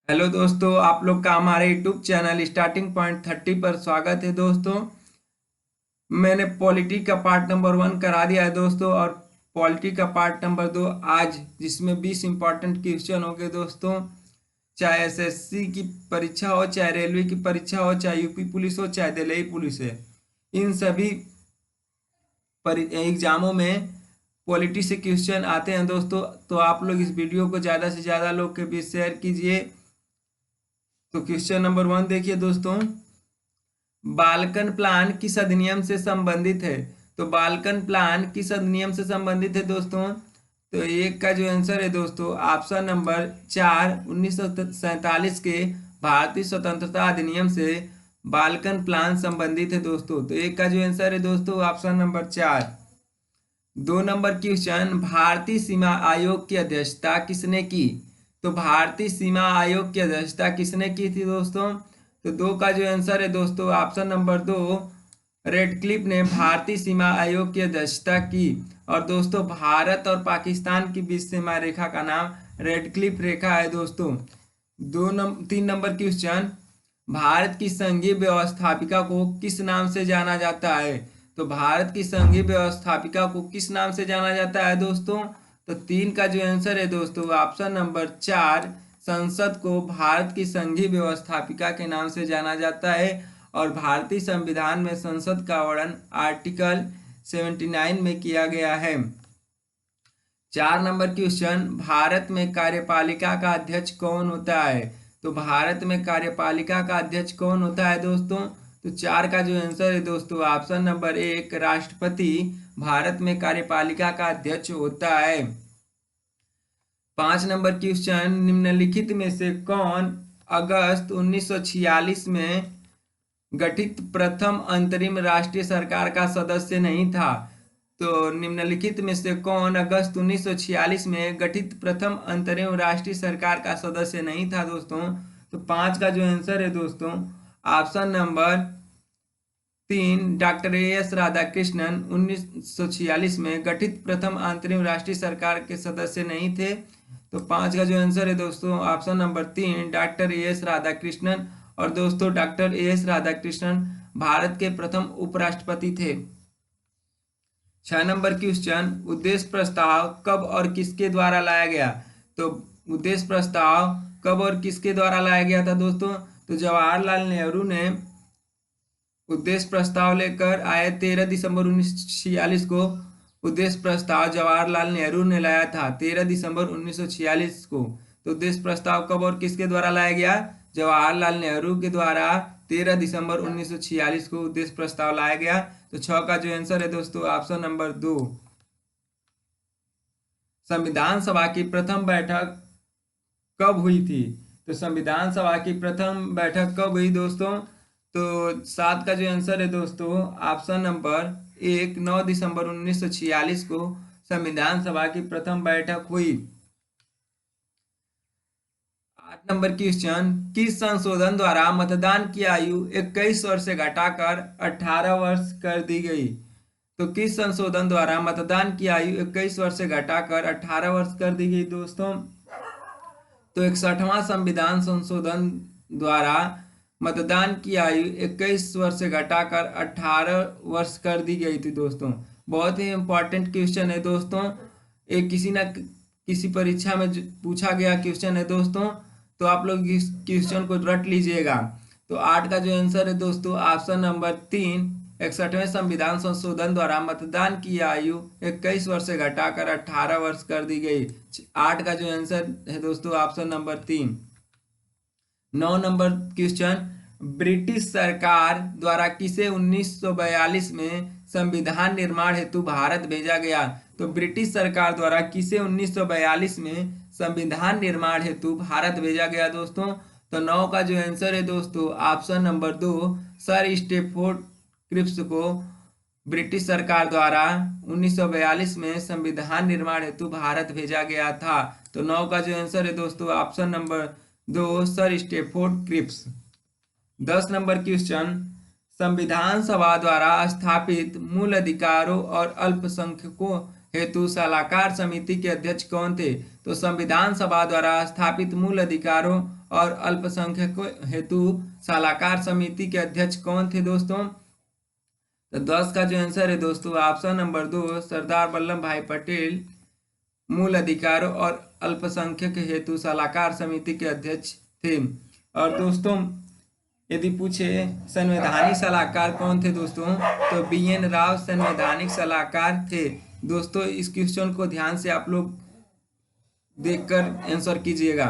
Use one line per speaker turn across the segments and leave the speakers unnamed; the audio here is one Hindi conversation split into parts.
हेलो दोस्तों, आप लोग का हमारे यूट्यूब चैनल स्टार्टिंग पॉइंट 30 पर स्वागत है दोस्तों। मैंने पॉलिटी का पार्ट नंबर 1 करा दिया है दोस्तों, और पॉलिटी का पार्ट नंबर 2 आज, जिसमें 20 इंपॉर्टेंट क्वेश्चन होंगे दोस्तों। चाहे एसएससी की परीक्षा हो, चाहे रेलवे की परीक्षा हो, चाहे यूपी पुलिस हो, चाहे दिल्ली पुलिस है, इन सभी एग्जामों में पॉलिटी से क्वेश्चन आते हैं दोस्तों। तो आप लोग इस वीडियो को ज़्यादा से ज़्यादा लोग के बीच शेयर कीजिए। तो क्वेश्चन नंबर 1 देखिए दोस्तों, बाल्कन प्लान किस अधिनियम से संबंधित है? तो बाल्कन प्लान किस अधिनियम से संबंधित है दोस्तों? तो एक का जो आंसर है दोस्तों, ऑप्शन नंबर 4, 1947 के भारतीय स्वतंत्रता अधिनियम से बाल्कन प्लान संबंधित है दोस्तों। तो एक का जो आंसर है दोस्तों, ऑप्शन नंबर 4। 2 नंबर क्वेश्चन, भारतीय सीमा आयोग की अध्यक्षता किसने की? तो भारतीय सीमा आयोग की अध्यक्षता किसने की थी दोस्तों? तो 2 का जो आंसर है दोस्तों, ऑप्शन नंबर 2, रेडक्लिफ ने भारतीय सीमा आयोग की अध्यक्षता की। और दोस्तों, भारत और पाकिस्तान की बीच सीमा रेखा का नाम रेडक्लिफ रेखा है दोस्तों। 3 नंबर क्वेश्चन, भारत की संघीय व्यवस्थापिका को किस नाम से जाना जाता है? तो भारत की संघीय व्यवस्थापिका को किस नाम से जाना जाता है दोस्तों? तो 3 का जो आंसर है दोस्तों, ऑप्शन नंबर 4, संसद को भारत की संघीय व्यवस्थापिका के नाम से जाना जाता है। और भारतीय संविधान में संसद का वर्णन आर्टिकल 79 में किया गया है। 4 नंबर क्वेश्चन, भारत में कार्यपालिका का अध्यक्ष कौन होता है? तो भारत में कार्यपालिका का अध्यक्ष कौन होता है दोस्तों? तो 4 का जो आंसर है दोस्तों, ऑप्शन नंबर 1, राष्ट्रपति भारत में कार्यपालिका का अध्यक्ष होता है। 5 नंबर क्वेश्चन, निम्नलिखित में से कौन अगस्त 1946 में गठित प्रथम अंतरिम राष्ट्रीय सरकार का सदस्य नहीं था? तो निम्नलिखित में से कौन अगस्त 1946 में गठित प्रथम अंतरिम राष्ट्रीय सरकार का सदस्य नहीं था दोस्तों? तो 5 का जो आंसर है दोस्तों, option number 3, doctor as Radhakrishnan 1946 में गठित प्रथम अंतरिम राष्ट्रीय सरकार के सदस्य नहीं थे। तो 5 का जो आंसर है दोस्तों, option number 3, doctor as Radhakrishnan. और दोस्तों, डॉक्टर एएस राधाकृष्णन भारत के प्रथम उपराष्ट्रपति थे। 6 नंबर क्वेश्चन, उद्देश्य प्रस्ताव कब और किसके द्वारा लाया गया? तो उद्देश्य प्रस्ताव कब और किसके द्वारा लाया गया था दोस्तों? तो जवाहरलाल नेहरू ने उद्देश्य प्रस्ताव लेकर आए 13 दिसंबर 1946 को। उद्देश्य प्रस्ताव जवाहरलाल नेहरू ने लाया था 13 दिसंबर 1946 को। तो उद्देश्य प्रस्ताव कब और किसके द्वारा लाया गया? जवाहरलाल नेहरू के द्वारा 13 दिसंबर 1946 को उद्देश्य प्रस्ताव लाया गया। तो 6 का जो आंसर है दोस्तों, ऑप्शन नंबर 2। संविधान सभा की प्रथम बैठक कब हुई थी? तो संविधान सभा की प्रथम बैठक कब हुई दोस्तों? तो 7 का जो आंसर है दोस्तों, ऑप्शन नंबर 1, 9 दिसंबर 1946 को संविधान सभा की प्रथम बैठक हुई। 8 नंबर क्वेश्चन, किस संशोधन द्वारा मतदान की आयु 21 वर्ष से घटाकर 18 वर्ष कर दी गई? तो किस संशोधन द्वारा मतदान की आयु 21 वर्ष से घटाकर 18 वर्ष कर दी गई दोस्तों? तो 61वां संविधान संशोधन द्वारा मतदान की आयु 21 वर्ष से घटाकर 18 वर्ष कर दी गई थी दोस्तों। बहुत ही इंपॉर्टेंट क्वेश्चन है दोस्तों, एक किसी न किसी परीक्षा में पूछा गया क्वेश्चन है दोस्तों। तो आप लोग इस क्वेश्चन को रट लीजिएगा। तो 8 का जो आंसर है दोस्तों, ऑप्शन नंबर 3, 61वें संविधान संशोधन द्वारा मतदान की आयु 21 वर्ष से घटाकर 18 वर्ष कर दी गई। 8 का जो आंसर है दोस्तों, option number 3। 9 number question, British सरकार द्वारा किसे 1942 में संविधान निर्माण हेतु भारत भेजा गया? तो ब्रिटिश सरकार द्वारा किसे 1942 में संविधान निर्माण हेतु भारत भेजा गया दोस्तों? तो 9 का जो आंसर है दोस्तों, option number 2, sir Stafford Cripps को ब्रिटिश सरकार द्वारा 1942 में संविधान निर्माण हेतु भारत भेजा गया था। तो 9 का जो आंसर है दोस्तों, option number 2, sir Stafford Cripps. 10 नंबर क्वेश्चन, संविधान सभा द्वारा स्थापित मूल अधिकारों और अल्पसंख्यकों हेतु सलाहकार समिति के अध्यक्ष कौन थे? तो संविधान सभा द्वारा स्थापित मूल अधिकारों और अल्पसंख्यकों हेतु सलाहकार समिति के अध्यक्ष कौन थे दोस्तों? तो 10 का जो आंसर है दोस्तों ऑप्शन नंबर 2 सरदार वल्लभ भाई पटेल मूल अधिकारों और अल्पसंख्यक हेतु सलाहकार समिति के अध्यक्ष थे। और दोस्तों यदि पूछे संवैधानिक सलाहकार कौन थे दोस्तों, तो BN राव संवैधानिक सलाहकार थे। दोस्तों इस क्वेश्चन को ध्यान से आप लोग देखकर आंसर कीजिएगा।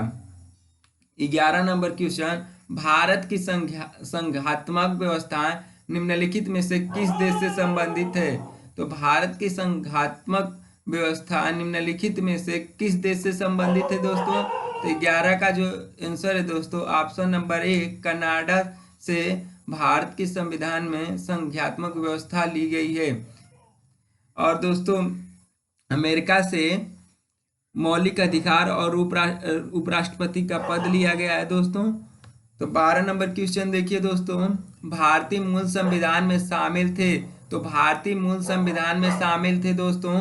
11 नंबर क्वेश्चन, भारत की संघात्मक व्यवस्था निम्नलिखित में से किस देश से संबंधित है? तो भारत की संघात्मक व्यवस्था निम्नलिखित में से किस देश से संबंधित है दोस्तों? तो 11 का जो आंसर है दोस्तों ऑप्शन नंबर 1 कनाडा से भारत के संविधान में संघात्मक व्यवस्था ली गई है। और दोस्तों अमेरिका से मौलिक अधिकार और उपराष्ट्रपति का पद लिया गया है दोस्तों। तो 12 नंबर क्वेश्चन देखिए दोस्तों, भारतीय मूल संविधान में शामिल थे। तो भारतीय मूल संविधान में शामिल थे दोस्तों।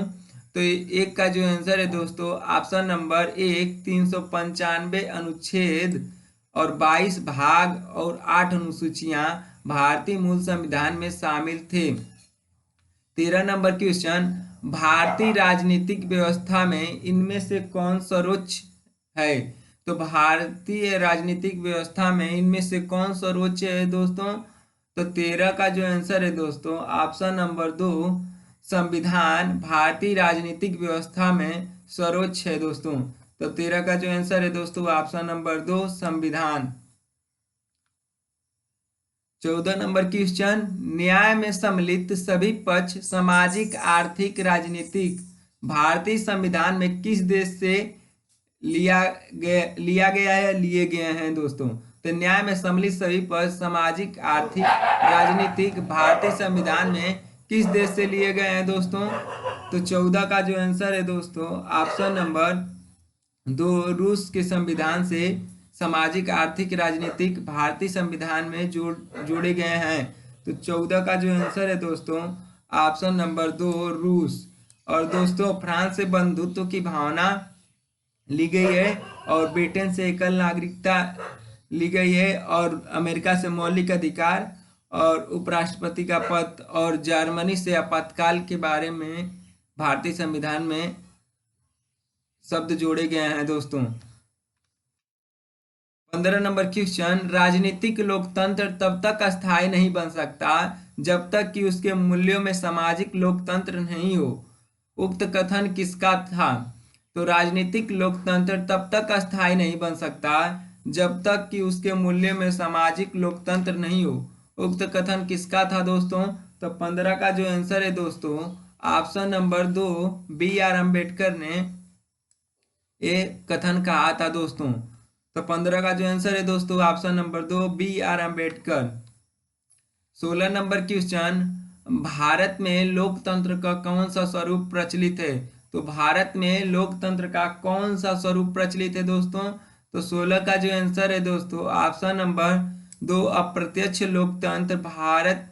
तो एक का जो आंसर है दोस्तों ऑप्शन नंबर 1 395 अनुच्छेद और 22 भाग और 8 अनुसूचियां भारतीय मूल संविधान में शामिल थे। 13 नंबर क्वेश्चन, भारतीय राजनीतिक व्यवस्था में इनमें से कौन सर्वोच्च है? तो भारतीय राजनीतिक व्यवस्था में इनमें से कौन सर्वोच्च है दोस्तों? तो 13 का जो आंसर है दोस्तों ऑप्शन नंबर 2 संविधान भारतीय राजनीतिक व्यवस्था में सर्वोच्च है दोस्तों। तो 13 का जो आंसर है दोस्तों ऑप्शन नंबर 2 संविधान। 14 नंबर क्वेश्चन, न्याय में सम्मिलित सभी पक्ष सामाजिक आर्थिक राजनीतिक भारतीय संविधान में किस देश से लिया गया है लिए गए हैं दोस्तों? तो न्याय में सम्मिलित सभी पक्ष सामाजिक आर्थिक राजनीतिक भारतीय संविधान में किस देश से लिए गए हैं दोस्तों? तो 14 का जो आंसर है दोस्तों ऑप्शन नंबर 2 रूस के संविधान से सामाजिक आर्थिक राजनीतिक भारतीय संविधान में जोड़े गए हैं। तो 14 का जो आंसर है दोस्तों ऑप्शन नंबर 2 रूस। और दोस्तों फ्रांस से बंधुत्व की भावना ली गई है और ब्रिटेन से एकल नागरिकता ली गई है और अमेरिका से मौलिक अधिकार और उपराष्ट्रपति का पद और जर्मनी से आपातकाल के बारे में भारतीय संविधान में शब्द जोड़े गए हैं दोस्तों। 15 नंबर क्वेश्चन, राजनीतिक लोकतंत्र तब तक अस्थायी नहीं बन सकता जब तक कि उसके मूल्यों में सामाजिक लोकतंत्र नहीं हो। उक्त कथन किसका था? तो राजनीतिक लोकतंत्र तब तक अस्थायी नहीं बन सकता जब तक कि उसके मूल्यों में सामाजिक लोकतंत्र नहीं हो। उक्त कथन किसका था दोस्तों? तो 15 का जो आंसर है दोस्तों ऑप्शन नंबर 2 BR अम्बेडकर ने ये कथन कहा था दोस्तों। तो 15 का जो आंसर है दोस्तों option number 2 BR Ambedkar. 16 number question, Bharat में लोकतंत्र का कौन सा स्वरूप प्रचलित है? तो भारत में लोकतंत्र का कौन सा स्वरूप प्रचलित है दोस्तों? तो 16 का जो आंसर है दोस्तों ऑप्शन नंबर 2 अप्रत्यक्ष लोकतंत्र भारत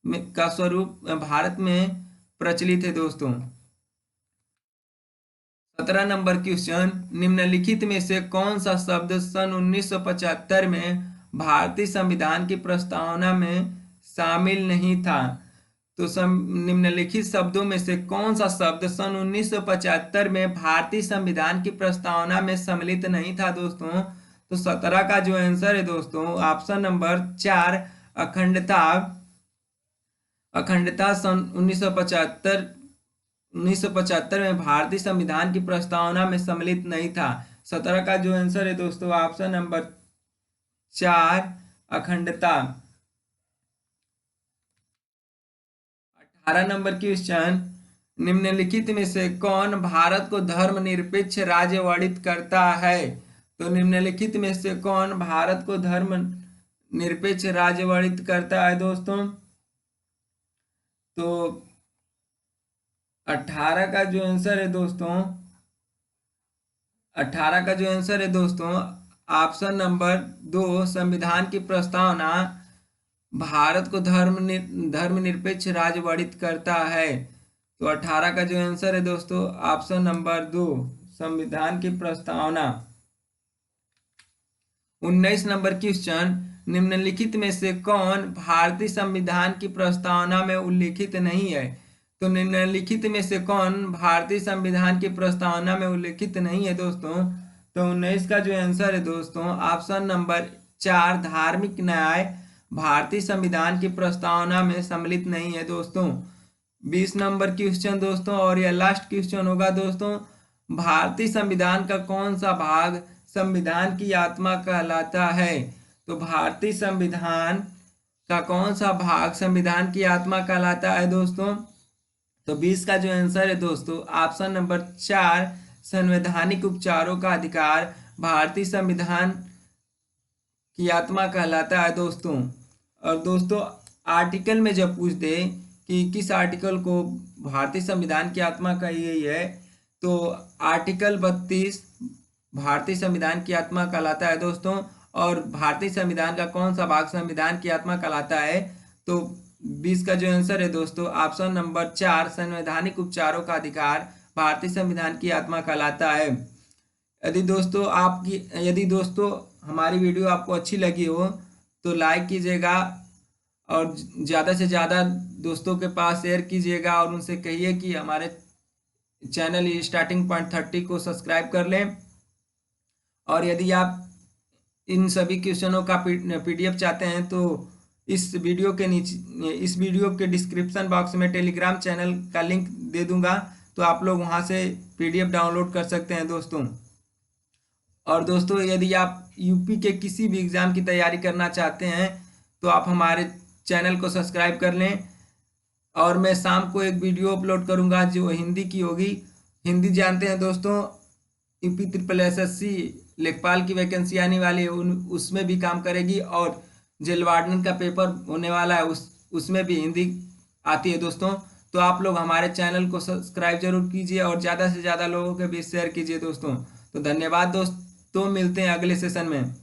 में का स्वरूप भारत में प्रचलित है दोस्तों। 17 नंबर क्वेश्चन, निम्नलिखित में से कौन सा शब्द सन 1975 में भारतीय संविधान की प्रस्तावना में शामिल नहीं था? तो निम्नलिखित शब्दों में से कौन सा शब्द सन 1975 में भारतीय संविधान की प्रस्तावना में सम्मिलित नहीं था दोस्तों? तो 17 का जो आंसर है दोस्तों ऑप्शन नंबर 4 अखंडता सन 1975 में भारतीय संविधान की प्रस्तावना में सम्मिलित नहीं था। 17 का जो आंसर है दोस्तों ऑप्शन नंबर 4 अखंडता। 18 नंबर क्वेश्चन, निम्नलिखित में से कौन भारत को धर्मनिरपेक्ष राज्य वर्णित करता है? तो निम्नलिखित में से कौन भारत को धर्मनिरपेक्ष राज्य वर्णित करता है दोस्तों? तो 18 का जो आंसर है दोस्तों 18 का जो आंसर है दोस्तों ऑप्शन नंबर 2 संविधान की प्रस्तावना भारत को धर्मनिरपेक्ष राज्य वर्णित करता है। तो 18 का जो आंसर है दोस्तों ऑप्शन नंबर 2 संविधान की प्रस्तावना। 19 नंबर क्वेश्चन, निम्नलिखित में से कौन भारतीय संविधान की प्रस्तावना में उल्लिखित नहीं है? तो निम्नलिखित में से कौन भारतीय संविधान की प्रस्तावना में उल्लिखित नहीं है दोस्तों? तो 19 का जो आंसर है दोस्तों, ऑप्शन नंबर 4, धार्मिक न्याय भारतीय संविधान की प्रस्तावना में सम्मिलित नहीं है दोस्तों। 20 नंबर क्वेश्चन दोस्तों, और यह लास्ट क्वेश्चन होगा दोस्तों, भारतीय संविधान का कौन सा भाग संविधान की आत्मा कहलाता है? तो भारतीय संविधान का कौन सा भाग संविधान की आत्मा कहलाता है दोस्तों? तो 20 का जो आंसर है दोस्तों, ऑप्शन नंबर 4, संवैधानिक उपचारों का अधिकार भारतीय संविधान की आत्मा कहलाता है दोस्तों। और दोस्तों आर्टिकल में जब पूछ दे कि किस आर्टिकल को भारतीय संविधान की आत्मा कही गई है, तो आर्टिकल 32 भारतीय संविधान की आत्मा कहलाता है दोस्तों। और भारतीय संविधान का कौन सा भाग संविधान की आत्मा कहलाता है? तो 20 का जो आंसर है दोस्तों, ऑप्शन नंबर 4, संवैधानिक उपचारों का अधिकार भारतीय संविधान की आत्मा कहलाता है। यदि दोस्तों हमारी वीडियो आपको अच्छी लगी हो तो लाइक कीजिएगा और ज़्यादा से ज़्यादा दोस्तों के पास शेयर कीजिएगा और उनसे कहिए कि हमारे चैनल स्टार्टिंग पॉइंट 30 को सब्सक्राइब कर लें। और यदि आप इन सभी क्वेश्चनों का PDF चाहते हैं तो इस वीडियो के डिस्क्रिप्शन बॉक्स में टेलीग्राम चैनल का लिंक दे दूंगा, तो आप लोग वहां से PDF डाउनलोड कर सकते हैं दोस्तों। और दोस्तों यदि आप यूपी के किसी भी एग्ज़ाम की तैयारी करना चाहते हैं तो आप हमारे चैनल को सब्सक्राइब कर लें। और मैं शाम को एक वीडियो अपलोड करूंगा जो हिंदी की होगी। हिंदी जानते हैं दोस्तों, यूपी SSSC लेखपाल की वैकेंसी आने वाली है, उसमें भी काम करेगी। और जेल वार्डन का पेपर होने वाला है, उसमें भी हिंदी आती है दोस्तों। तो आप लोग हमारे चैनल को सब्सक्राइब जरूर कीजिए और ज़्यादा से ज़्यादा लोगों के बीच शेयर कीजिए दोस्तों। तो धन्यवाद दोस्तों, मिलते हैं अगले सेशन में।